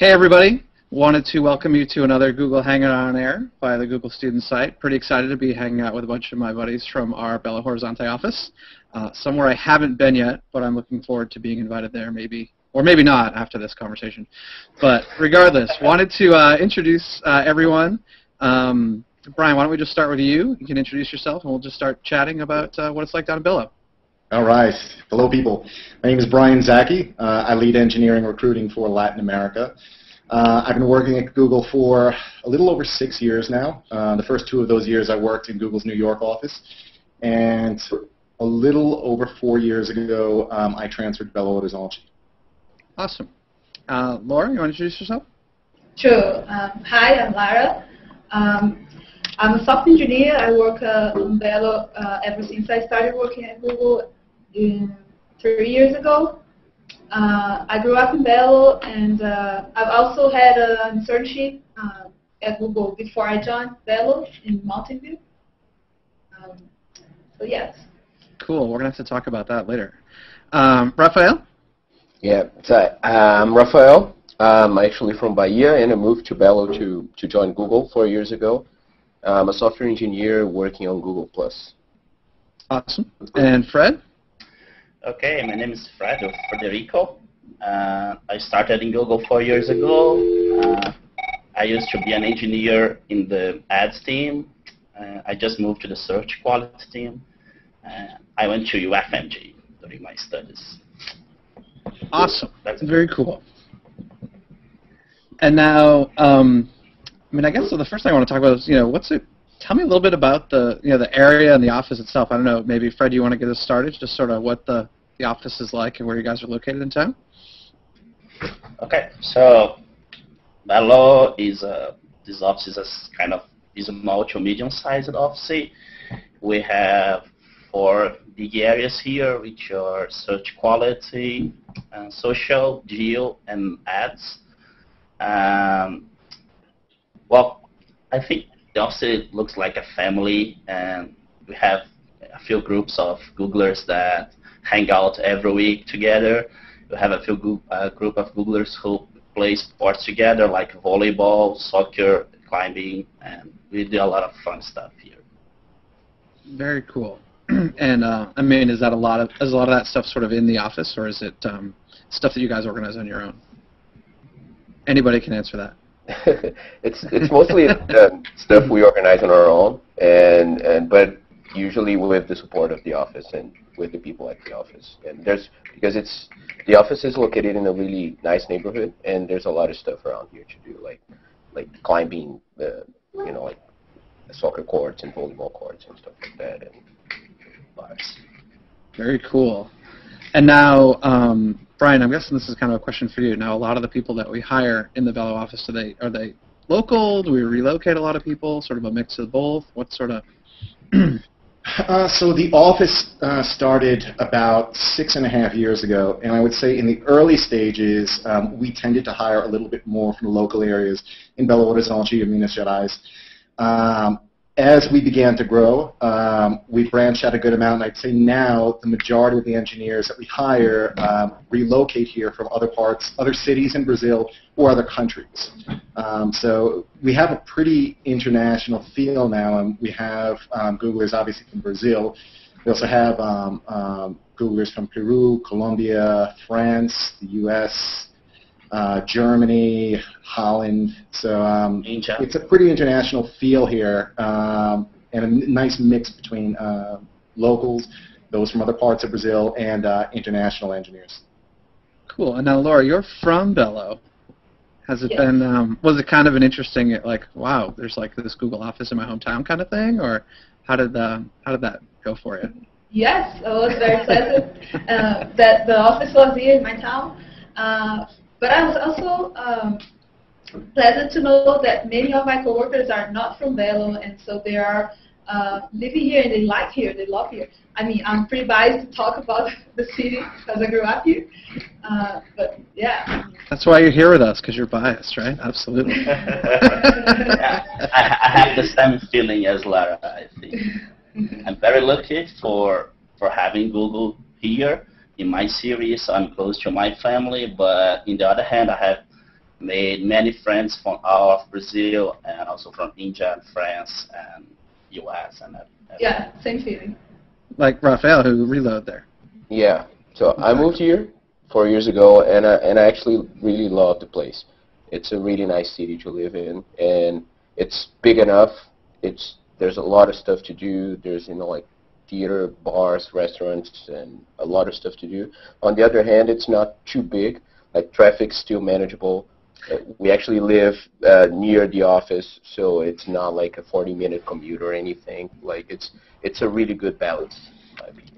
Hey everybody, wanted to welcome you to another Google Hangout on Air via the Google Student site. Pretty excited to be hanging out with a bunch of my buddies from our Belo Horizonte office. Somewhere I haven't been yet, but I'm looking forward to being invited there maybe, or maybe not after this conversation. But regardless, wanted to introduce everyone. Brian, why don't we just start with you? You can introduce yourself and we'll just start chatting about what it's like down in Belo. All right. Hello, people. My name is Brian Zaki. I lead engineering recruiting for Latin America. I've been working at Google for a little over 6 years now. The first 2 of those years I worked in Google's New York office. And a little over 4 years ago, I transferred to Belo Horizonte. Awesome. Laura, you want to introduce yourself? Sure. Hi, I'm Lara. I'm a software engineer. I work on Belo ever since I started working at Google 3 years ago. I grew up in Belo, and I've also had an internship at Google before I joined Belo in Mountain View. So yes. Cool. We're going to have to talk about that later. Rafael? Yeah, so I'm Rafael. I'm actually from Bahia, and I moved to Belo to join Google 4 years ago. I'm a software engineer working on Google+. Awesome. And Fred? Okay, my name is Frederico. I started in Google 4 years ago. I used to be an engineer in the ads team. I just moved to the search quality team. I went to UFMG during my studies. Awesome. That's very cool. And now, I guess so the first thing I want to talk about is, tell me a little bit about the area and the office itself. I don't know, maybe Fred, you want to get us started, just sort of what the office is like and where you guys are located in town? Okay, so Belo is this office is a small to medium-sized office. We have 4 big areas here, which are search quality, social, geo, and ads. Well, I think the office looks like a family, and we have a few groups of Googlers that hang out every week together. We have a few group of Googlers who play sports together, like volleyball, soccer, climbing, and we do a lot of fun stuff here. Very cool. And is a lot of that stuff sort of in the office, or is it stuff that you guys organize on your own? Anybody can answer that. It's mostly stuff we organize on our own, but usually with the support of the office and with the people at the office. And because the office is located in a really nice neighborhood, and there's a lot of stuff around here to do, like climbing, like soccer courts and volleyball courts and stuff like that, and bars. Very cool. And now, Brian, I'm guessing this is kind of a question for you. Now, a lot of the people that we hire in the Belo office, are they local? Do we relocate a lot of people? Sort of a mix of both? What sort of? So the office started about 6.5 years ago, and I would say in the early stages, we tended to hire a little bit more from the local areas in Belo Horizonte and Minas Gerais. As we began to grow, we branched out a good amount, and I'd say now the majority of the engineers that we hire relocate here from other cities in Brazil or other countries. So we have a pretty international feel now, and we have Googlers obviously from Brazil. We also have Googlers from Peru, Colombia, France, the U.S., Germany, Holland, so it's a pretty international feel here, and a nice mix between locals, those from other parts of Brazil, and international engineers. Cool. And now, Laura, you're from Belo. Has it been? Was it kind of an interesting, wow, there's like this Google office in my hometown kind of thing, or how did that go for you? Yes, it was very pleasant that the office was here in my town. But I was also pleasant to know that many of my coworkers are not from Belo, and so they are living here and they like here, they love here. I mean, I'm pretty biased to talk about the city because I grew up here, but yeah. That's why you're here with us, because you're biased, right? Absolutely. Yeah, I have the same feeling as Lara, I think. I'm very lucky for having Google here. In my series, I'm close to my family, but on the other hand, I have made many friends from out of Brazil and also from India and France and US and yeah, same feeling. Like Rafael, who reload there. Yeah. So I moved here 4 years ago, and I actually really love the place. It's a really nice city to live in, and it's big enough. There's a lot of stuff to do. There's like theater, bars, restaurants, and a lot of stuff to do. On the other hand, it's not too big. Like traffic's still manageable. We actually live near the office, so it's not like a 40-minute commute or anything. Like it's a really good balance, in my opinion.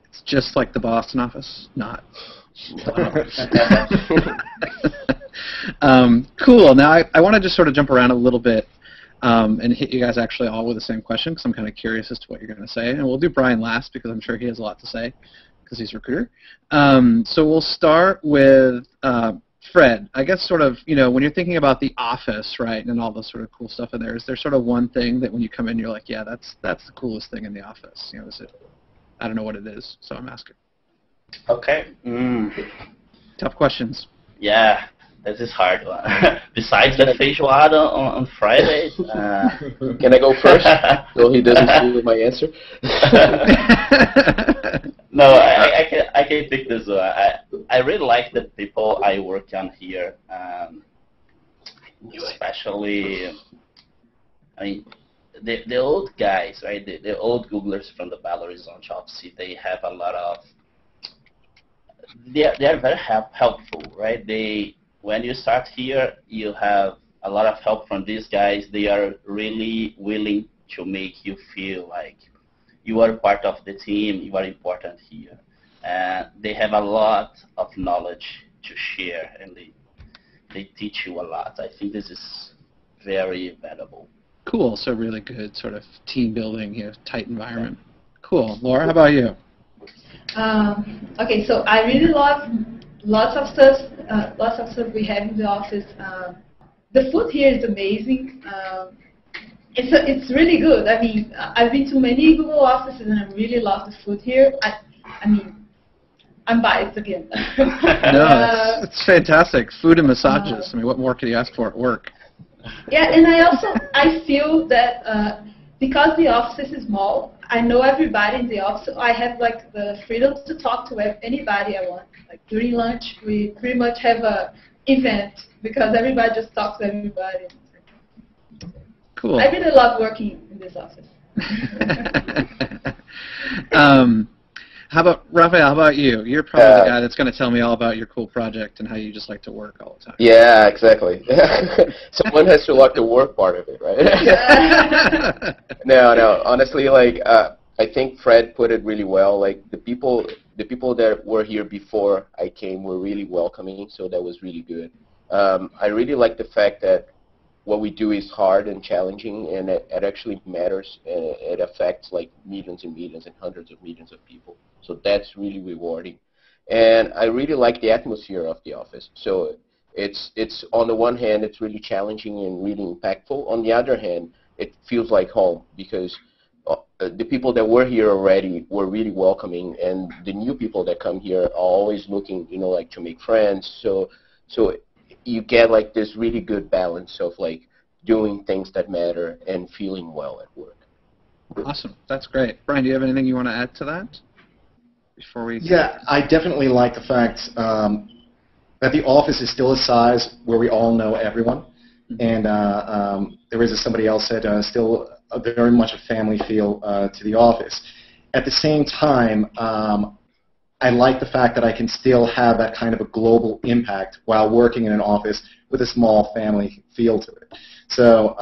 It's just like the Boston office, not. Cool. Now I want to just sort of jump around a little bit and hit you guys actually all with the same question because I'm kind of curious as to what you're going to say. And we'll do Brian last because I'm sure he has a lot to say because he's a recruiter. So we'll start with Fred. I guess sort of, when you're thinking about the office, right, and all the sort of cool stuff in there, is there sort of one thing that when you come in you're like, yeah, that's the coolest thing in the office? Is it? I don't know what it is, so I'm asking. Okay. Tough questions. Yeah, this is hard one. Besides the facial ad on Friday. Can I go first so he doesn't steal my answer? No, I can pick this one. I really like the people I work on here. Especially, I mean, the old guys, right? The old Googlers from the Belo Horizonte office, they have a lot of. They are very helpful, right? When you start here, you have a lot of help from these guys. They are really willing to make you feel like you are part of the team, you are important here. And they have a lot of knowledge to share, and they teach you a lot. I think this is very valuable. Cool. So really good sort of team building, tight environment. Cool. Laura, how about you? Okay, so I really love lots of stuff we have in the office. The food here is amazing. It's really good. I mean, I've been to many Google offices and I really love the food here. I mean, I'm biased again. No, it's fantastic. Food and massages. I mean, what more could you ask for at work? Yeah, and I feel that because the office is small, I know everybody in the office. So I have like the freedom to talk to anybody I want. Like during lunch, we pretty much have a event because everybody just talks to everybody. Cool. I really love working in this office. How about Rafael? How about you? You're probably the guy that's going to tell me all about your cool project and how you just like to work all the time. Yeah, exactly. Someone has to like the work part of it, right? No. Honestly, like I think Fred put it really well. Like the people that were here before I came were really welcoming, so that was really good. I really like the fact that what we do is hard and challenging, and it actually matters. It affects like millions and millions and hundreds of millions of people. So that's really rewarding. And I really like the atmosphere of the office. So it's on the one hand, it's really challenging and really impactful. On the other hand, it feels like home because the people that were here already were really welcoming, and the new people that come here are always looking, like to make friends. So you get like this really good balance of like doing things that matter and feeling well at work. Awesome. That's great. Brian, do you have anything you want to add to that before we? Yeah, I definitely like the fact that the office is still a size where we all know everyone. And there is, as somebody else said, still very much a family feel to the office. At the same time, I like the fact that I can still have that kind of a global impact while working in an office with a small family feel to it. So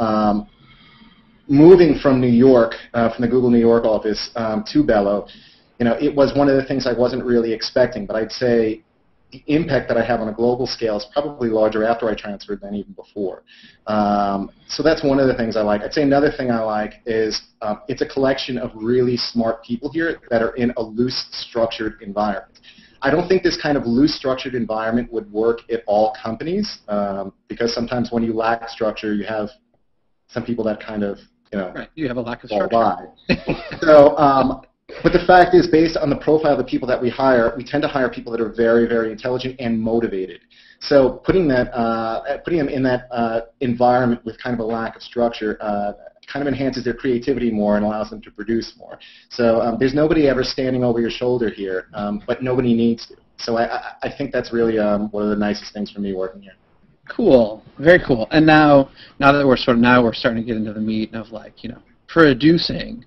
moving from New York, from the Google New York office to Belo, it was one of the things I wasn't really expecting, but I'd say the impact that I have on a global scale is probably larger after I transferred than even before. So that's one of the things I like. I'd say another thing I like is it's a collection of really smart people here that are in a loose, structured environment. I don't think this kind of loose, structured environment would work at all companies because sometimes when you lack structure, you have some people that kind of, Right. You have a lack of fall structure. by. So But the fact is, based on the profile of the people that we hire, we tend to hire people that are very, very intelligent and motivated. So putting them in that environment with kind of a lack of structure kind of enhances their creativity more and allows them to produce more. So there's nobody ever standing over your shoulder here, but nobody needs to. So I think that's really one of the nicest things for me working here. Cool, very cool. And now that we're starting to get into the meat of producing.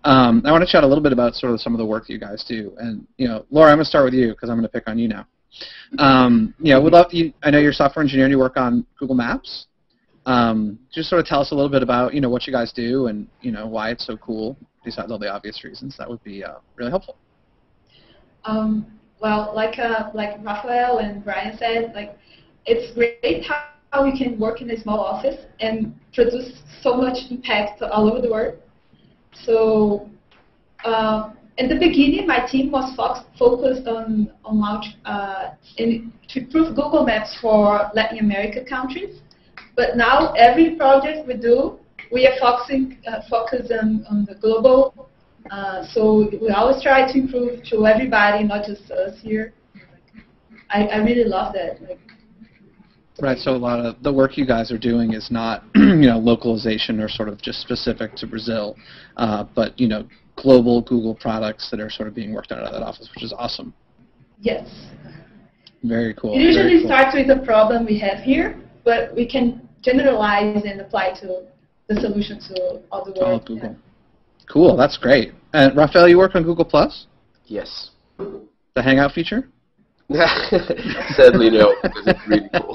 I want to chat a little bit about sort of some of the work that you guys do. And Laura, I'm going to start with you because I'm going to pick on you now. We'd love you. I know you're a software engineer and you work on Google Maps. Just sort of tell us a little bit about what you guys do and why it's so cool. Besides all the obvious reasons, that would be really helpful. Well, like Raphael and Brian said, it's great how we can work in a small office and produce so much impact all over the world. So in the beginning, my team was focused on to improve Google Maps for Latin America countries. But now every project we do, we are focused on the global. So we always try to improve to everybody, not just us here. I really love that. Right, so a lot of the work you guys are doing is not, localization or sort of just specific to Brazil, but, global Google products that are sort of being worked on out of that office, which is awesome. Yes. Very cool. It usually starts with a problem we have here, but we can generalize and apply to the solution to all the world. All of Google. Yeah. Cool, that's great. And Raphael, you work on Google+? Yes. The Hangout feature? Sadly, no, because it's really cool.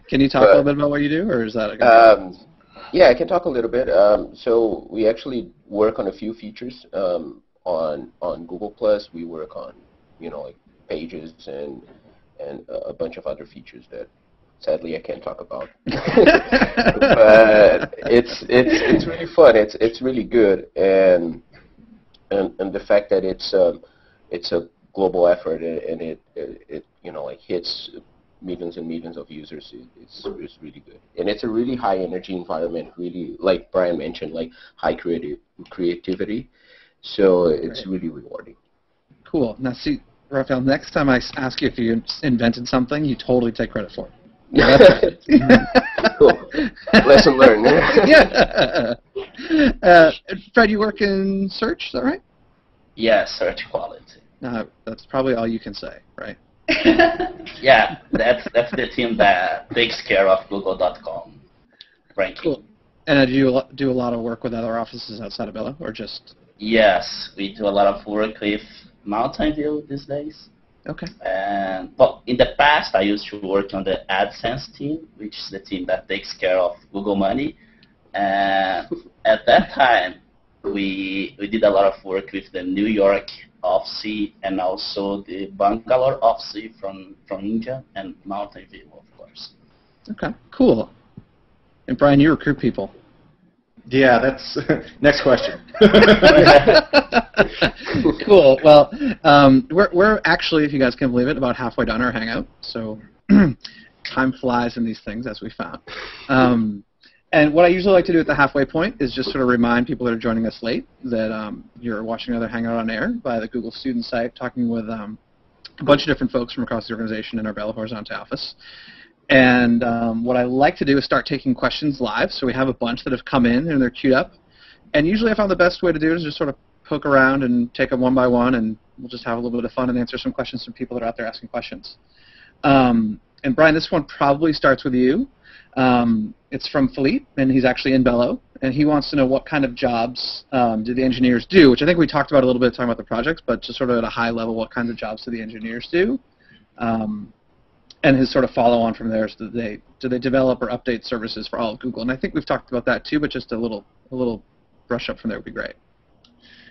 Can you talk a little bit about what you do, or is that a yeah, I can talk a little bit. So we actually work on a few features on Google+. We work on, pages and a bunch of other features that sadly I can't talk about. But it's really fun. It's really good, and the fact that it's a global effort and it hits millions and millions of users is really good. And it's a really high energy environment, really, like Brian mentioned, high creativity. So it's really rewarding. Cool. Now see, Raphael, next time I ask you if you invented something, you totally take credit for it. Cool. Lesson learned. Yeah. Fred, you work in search, is that right? Yes, search quality. That's probably all you can say, right? Yeah, that's the team that takes care of Google.com ranking. Cool. And do you do a lot of work with other offices outside of Belo, or just? Yes, we do a lot of work with Mountain View these days. Okay. And well, in the past, I used to work on the AdSense team, which is the team that takes care of Google Money. And at that time, we did a lot of work with the New York office and also the Bangalore office from India and Mountain View, of course. Okay, cool. And Brian, you recruit people. Yeah, that's next question. Cool. Well, we're actually, if you guys can believe it, about halfway done our Hangout. So time flies in these things, as we found. And what I usually like to do at the halfway point is just sort of remind people that are joining us late that you're watching another Hangout on Air by the Google student site, talking with a bunch of different folks from across the organization in our Belo Horizonte office. And what I like to do is start taking questions live. So we have a bunch that have come in and they're queued up. And usually I found the best way to do it is just sort of poke around and take them one by one, and we'll just have a little bit of fun and answer some questions from people that are out there asking questions. And Brian, this one probably starts with you. It's from Philippe, and he's actually in Belo, and he wants to know what kind of jobs do the engineers do, which I think we talked about a little bit talking about the projects, but just sort of at a high level, what kinds of jobs do the engineers do? And his sort of follow-on from there is do they develop or update services for all of Google? And I think we've talked about that too, but just a little brush up from there would be great.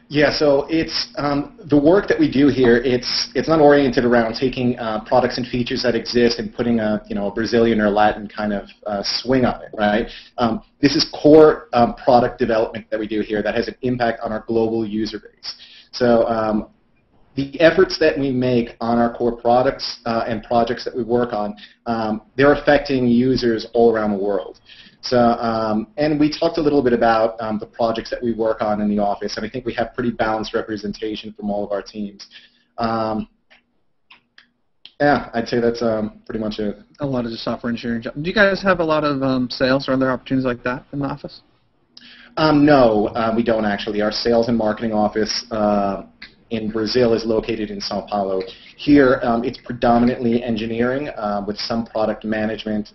Yeah, so it's the work that we do here. It's not oriented around taking products and features that exist and putting a Brazilian or Latin kind of swing on it, right? This is core product development that we do here that has an impact on our global user base. So the efforts that we make on our core products and projects that we work on, they're affecting users all around the world. So, and we talked a little bit about the projects that we work on in the office, and I think we have pretty balanced representation from all of our teams. Yeah, I'd say that's pretty much it. A lot of just software engineering jobs. Do you guys have a lot of sales or other opportunities like that in the office? No, we don't actually. Our sales and marketing office in Brazil is located in Sao Paulo. Here, it's predominantly engineering with some product management,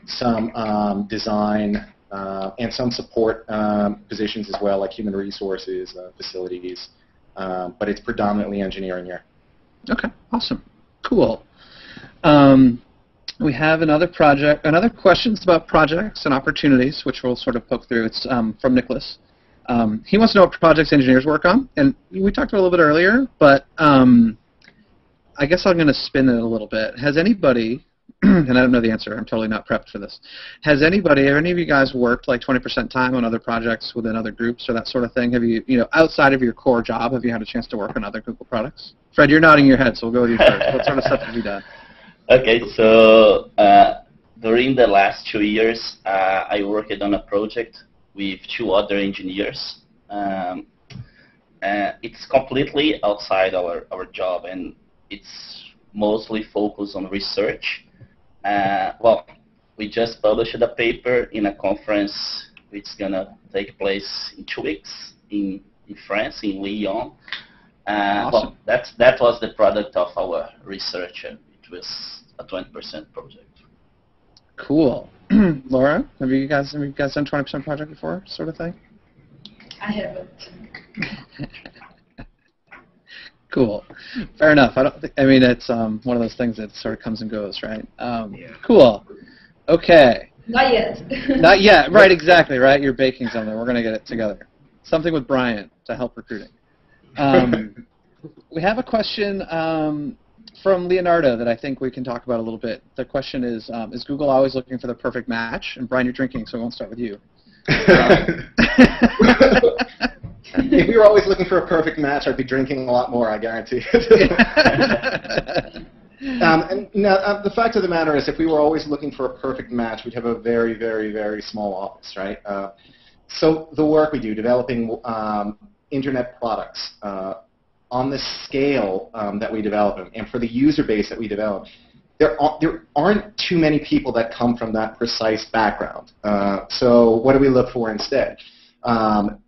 some design, and some support positions as well, like human resources, facilities. But it's predominantly engineering here. Okay, awesome. Cool. We have another questions about projects and opportunities, which we'll sort of poke through. It's from Nicholas. He wants to know what projects engineers work on, and we talked about it a little bit earlier, but I guess I'm going to spin it a little bit. Has anybody, and I don't know the answer, I'm totally not prepped for this, have any of you guys worked like 20% time on other projects within other groups or that sort of thing? Have you, outside of your core job, have you had a chance to work on other Google products? Fred, you're nodding your head, so we'll go with you first. What sort of stuff have you done? Okay, so during the last 2 years, I worked on a project with 2 other engineers. It's completely outside our job, and it's mostly focused on research. Well, we just published a paper in a conference which is going to take place in 2 weeks in France, in Lyon. Awesome. Well, that was the product of our research. It was a 20% project. Cool. Laura, have you guys done 20% project before, sort of thing? I haven't. Cool. Fair enough. It's one of those things that sort of comes and goes, right? Yeah. Cool. Okay. Not yet. Not yet. Right, exactly, right? You're baking something. We're going to get it together. Something with Brian to help recruiting. We have a question from Leonardo that I think we can talk about a little bit. The question is Google always looking for the perfect match? And Brian, you're drinking, so I won't start with you. If we were always looking for a perfect match, I'd be drinking a lot more, I guarantee it. The fact of the matter is, if we were always looking for a perfect match, we'd have a very, very, very small office, right? So the work we do, developing internet products on the scale that we develop them, and for the user base that we develop, there aren't too many people that come from that precise background. So what do we look for instead?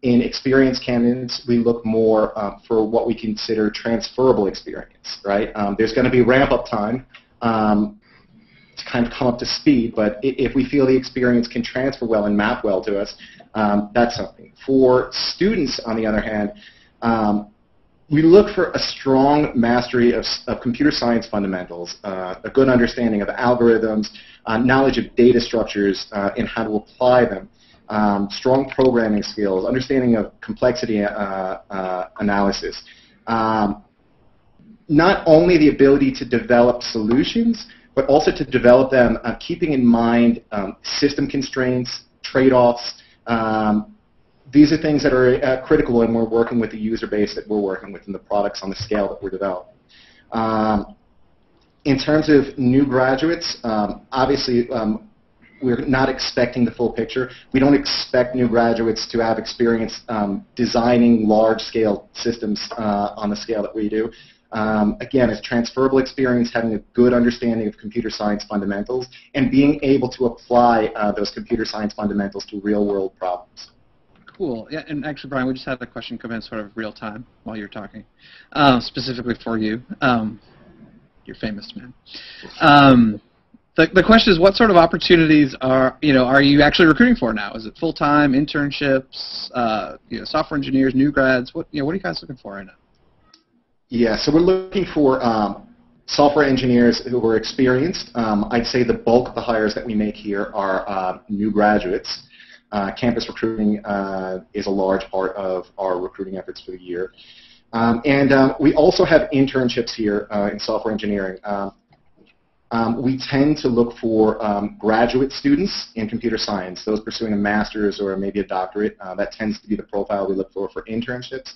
In experienced candidates, we look more for what we consider transferable experience, right? There's going to be ramp-up time to kind of come up to speed, but if we feel the experience can transfer well and map well to us, that's something. For students, on the other hand, we look for a strong mastery of computer science fundamentals, a good understanding of algorithms, knowledge of data structures and how to apply them, strong programming skills, understanding of complexity analysis. Not only the ability to develop solutions, but also to develop them keeping in mind system constraints, trade-offs. These are things that are critical when we're working with the user base that we're working with and the products on the scale that we're developing. In terms of new graduates, obviously we're not expecting the full picture. We don't expect new graduates to have experience designing large-scale systems on the scale that we do. Again, it's transferable experience, having a good understanding of computer science fundamentals, and being able to apply those computer science fundamentals to real-world problems. Cool. Yeah, and actually, Brian, we just had a question come in sort of real time while you're talking, specifically for you. You're famous, man. The question is, what sort of opportunities are you actually recruiting for now? Is it full-time, internships, software engineers, new grads? What are you guys looking for right now? Yeah, so we're looking for software engineers who are experienced. I'd say the bulk of the hires that we make here are new graduates. Campus recruiting is a large part of our recruiting efforts for the year. And we also have internships here in software engineering. We tend to look for graduate students in computer science, those pursuing a master's or maybe a doctorate. That tends to be the profile we look for internships.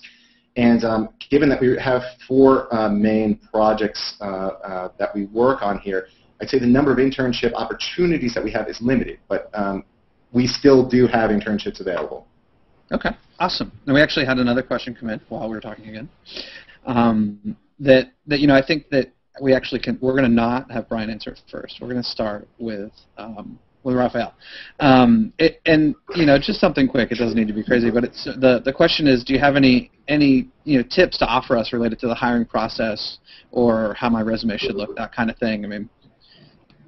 And given that we have 4 main projects that we work on here, I'd say the number of internship opportunities that we have is limited, but we still do have internships available. Okay, awesome. And we actually had another question come in while we were talking again. I think that we actually we're going to not have Brian answer it first. We're going to start with Raphael. Just something quick. It doesn't need to be crazy, but it's the question is, do you have any tips to offer us related to the hiring process or how my resume should look, that kind of thing? I mean,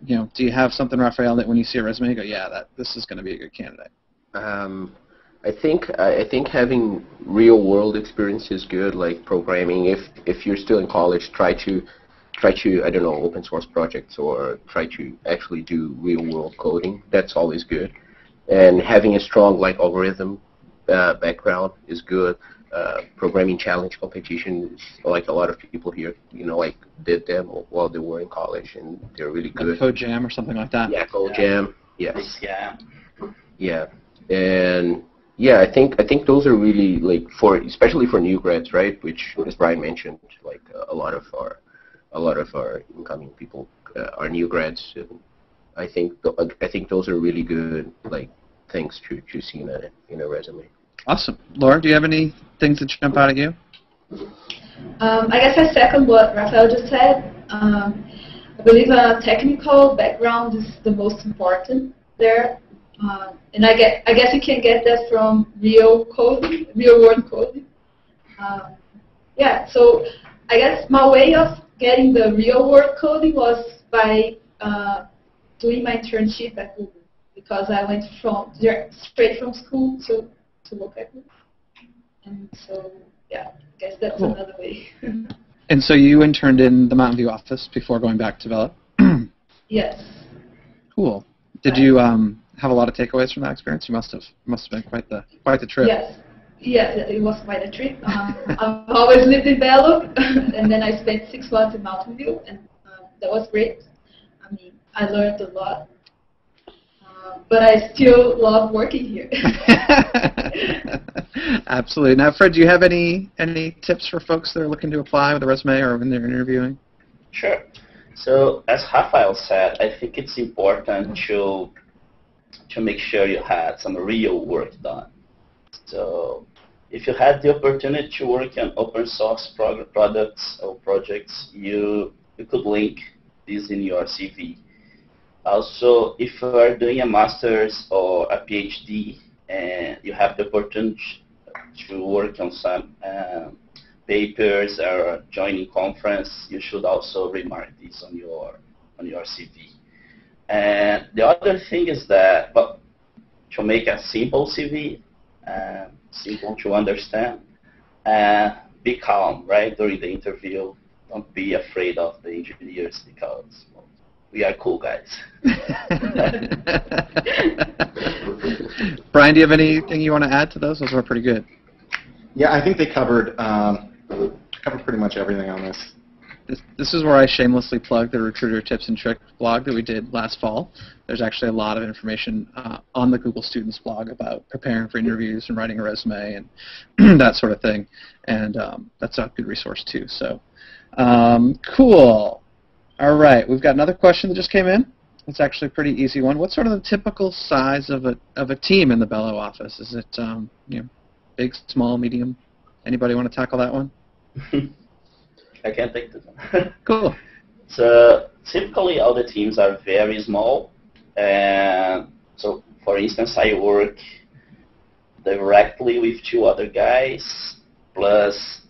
do you have something, Raphael, that when you see a resume, you go, yeah, this is going to be a good candidate? I think having real world experience is good, like programming. If you're still in college, try to I don't know, open source projects or try to actually do real world coding. That's always good. And having a strong algorithm background is good. Programming challenge competition, like a lot of people here, did them while they were in college, and they're really good. Like Code Jam or something like that. Yeah, Code Jam. Yes. Yeah. Yeah. And yeah, I think those are really especially for new grads, right? Which, as Brian mentioned, a lot of our incoming people are new grads. And I think those are really good things to see in a resume. Awesome. Laura, do you have any things that jump out at you? I guess I second what Raphael just said. I believe a technical background is the most important there. And I guess you can get that from real world coding. So I guess my way of getting the real world coding was by doing my internship at Google, because I went straight from school to work at Google. And so, yeah, I guess that's cool. Another way. And so you interned in the Mountain View office before going back to Belo? Yes. Cool. Did you have a lot of takeaways from that experience? You must have been quite the trip. Yes. Yes, it was quite a trip. I've always lived in Belo, and then I spent 6 months in Mountain View, and that was great. I mean, I learned a lot, but I still love working here. Absolutely. Now, Fred, do you have any tips for folks that are looking to apply with a resume or when they're interviewing? Sure. So, as Raphael said, I think it's important to make sure you had some real work done. So, if you had the opportunity to work on open source products or projects, you could link this in your CV. Also, if you are doing a master's or a PhD and you have the opportunity to work on some papers or joining conference, you should also remark this on your CV. And the other thing is that, to make a simple CV, simple to understand, be calm, right, during the interview. Don't be afraid of the engineers, because we are cool guys. Brian, do you have anything you want to add to those? Those were pretty good. Yeah, I think they covered pretty much everything on this. This is where I shamelessly plug the Recruiter Tips and Tricks blog that we did last fall. There's actually a lot of information on the Google Students blog about preparing for interviews and writing a resume and that sort of thing. And that's a good resource too. So, cool. All right, we've got another question that just came in. It's actually a pretty easy one. What's sort of the typical size of a team in the Belo office? Is it big, small, medium? Anybody want to tackle that one? I can take this one. Cool. So typically all the teams are very small. And so for instance, I work directly with 2 other guys, plus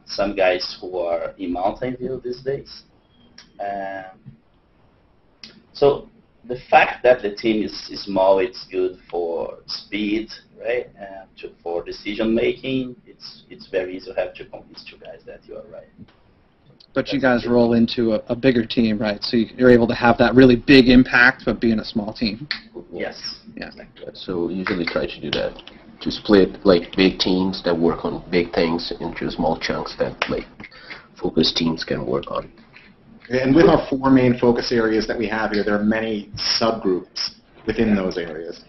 some guys who are in Mountain View these days. So the fact that the team is small, it's good for speed, right? And for decision making, it's very easy to have to convince 2 guys that you are right. But you guys roll into a bigger team, right? So you're able to have that really big impact, but be in a small team. Yes. Yeah. So we usually try to do that, to split big teams that work on big things into small chunks that focus teams can work on. And with our 4 main focus areas that we have here, there are many subgroups within those areas.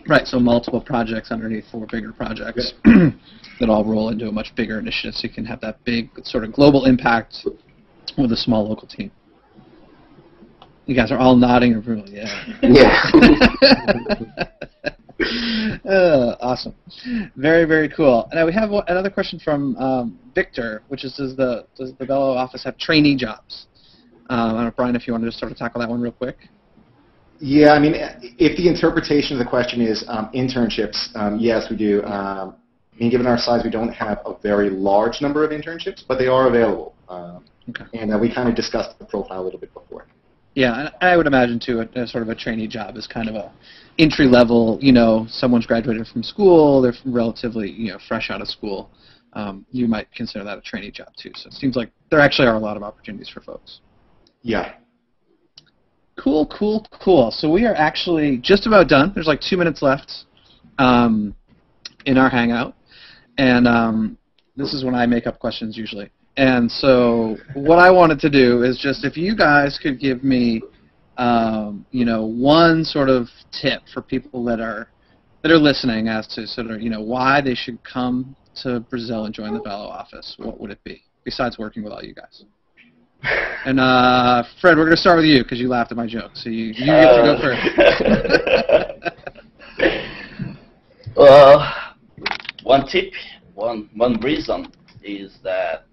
Right, so multiple projects underneath 4 bigger projects that all roll into a much bigger initiative, so you can have that big sort of global impact with a small local team. You guys are all nodding approval. Yeah. Yeah. Awesome. Very, very cool. Now we have another question from Victor, which is, does the Belo office have trainee jobs? I don't know, Brian, if you want to just sort of tackle that one real quick. Yeah, I mean, if the interpretation of the question is internships, yes, we do. I mean, given our size, we don't have a very large number of internships, but they are available. Okay. And we kind of discussed the profile a little bit before. Yeah, and I would imagine, too, a sort of a trainee job is kind of a entry-level, someone's graduated from school, they're relatively, fresh out of school. You might consider that a trainee job, too. So it seems like there actually are a lot of opportunities for folks. Yeah. Cool, cool, cool. So we are actually just about done. There's like 2 minutes left in our Hangout. And this is when I make up questions usually. And so what I wanted to do is just if you guys could give me, one sort of tip for people that are listening as to sort of, why they should come to Brazil and join the Belo office, what would it be, besides working with all you guys? And Fred, we're going to start with you because you laughed at my joke, so you get to go first. Well, one tip, one reason is that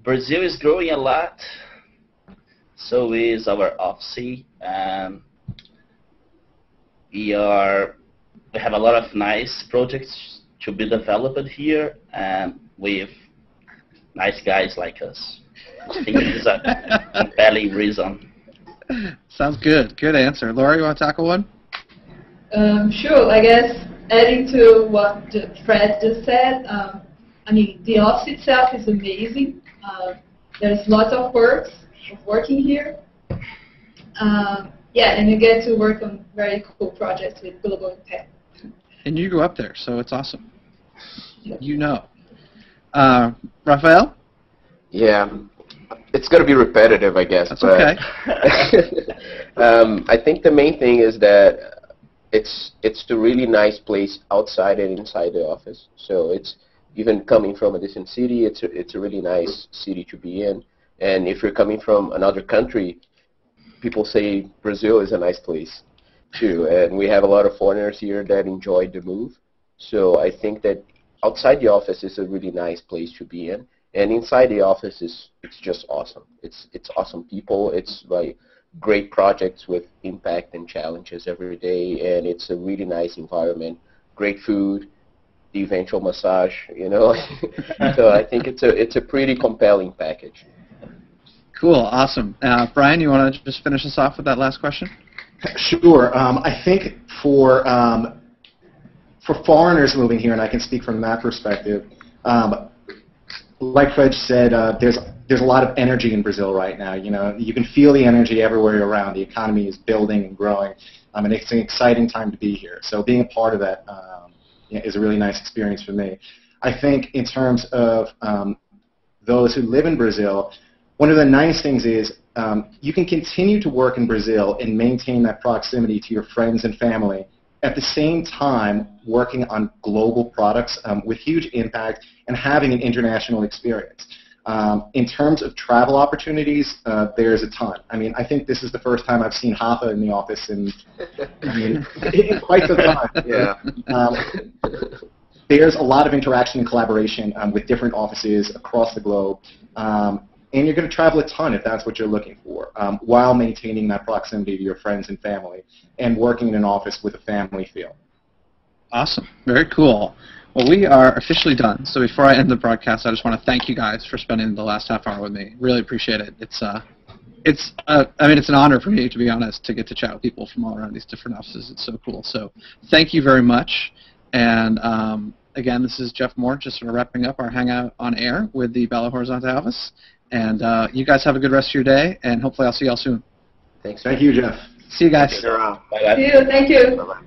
Brazil is growing a lot. So is our office, and we have a lot of nice projects to be developed here, and with nice guys like us. I think it is a compelling reason. Sounds good. Good answer. Laura, you want to tackle one? Sure. I guess adding to what Fred just said, I mean, the office itself is amazing. There's lots of perks of working here. Yeah, and you get to work on very cool projects with global impact. And you grew up there, so it's awesome. Rafael? Yeah, it's going to be repetitive, I guess. That's but okay. I think the main thing is that it's a really nice place outside and inside the office. So it's even coming from a distant city, it's a really nice city to be in. And if you're coming from another country, people say Brazil is a nice place too. And we have a lot of foreigners here that enjoyed the move. So I think that outside the office is a really nice place to be in. And inside the office it's just awesome. It's awesome people. It's like great projects with impact and challenges every day. And it's a really nice environment, great food, the eventual massage, So I think it's a pretty compelling package. Cool, awesome. Brian, you want to just finish us off with that last question? Sure. I think for foreigners moving here, and I can speak from that perspective, like Fred said, there's a lot of energy in Brazil right now. You can feel the energy everywhere around. The economy is building and growing, and it's an exciting time to be here. So being a part of that is a really nice experience for me. I think in terms of those who live in Brazil, one of the nice things is you can continue to work in Brazil and maintain that proximity to your friends and family, at the same time working on global products with huge impact and having an international experience. In terms of travel opportunities, there's a ton. I mean, I think this is the first time I've seen Rafa in the office in quite some time. Yeah. There's a lot of interaction and collaboration with different offices across the globe. And you're going to travel a ton if that's what you're looking for, while maintaining that proximity to your friends and family and working in an office with a family feel. Awesome. Very cool. Well, we are officially done. So before I end the broadcast, I just want to thank you guys for spending the last half hour with me. Really appreciate it. It's an honor for me, to be honest, to get to chat with people from all around these different offices. It's so cool. So thank you very much. And again, this is Jeff Moore, just sort of wrapping up our Hangout on Air with the Belo Horizonte office. And you guys have a good rest of your day, and hopefully I'll see you all soon. Thanks. Thank you, Jeff. See you guys. Bye. See you. Thank you. Bye-bye.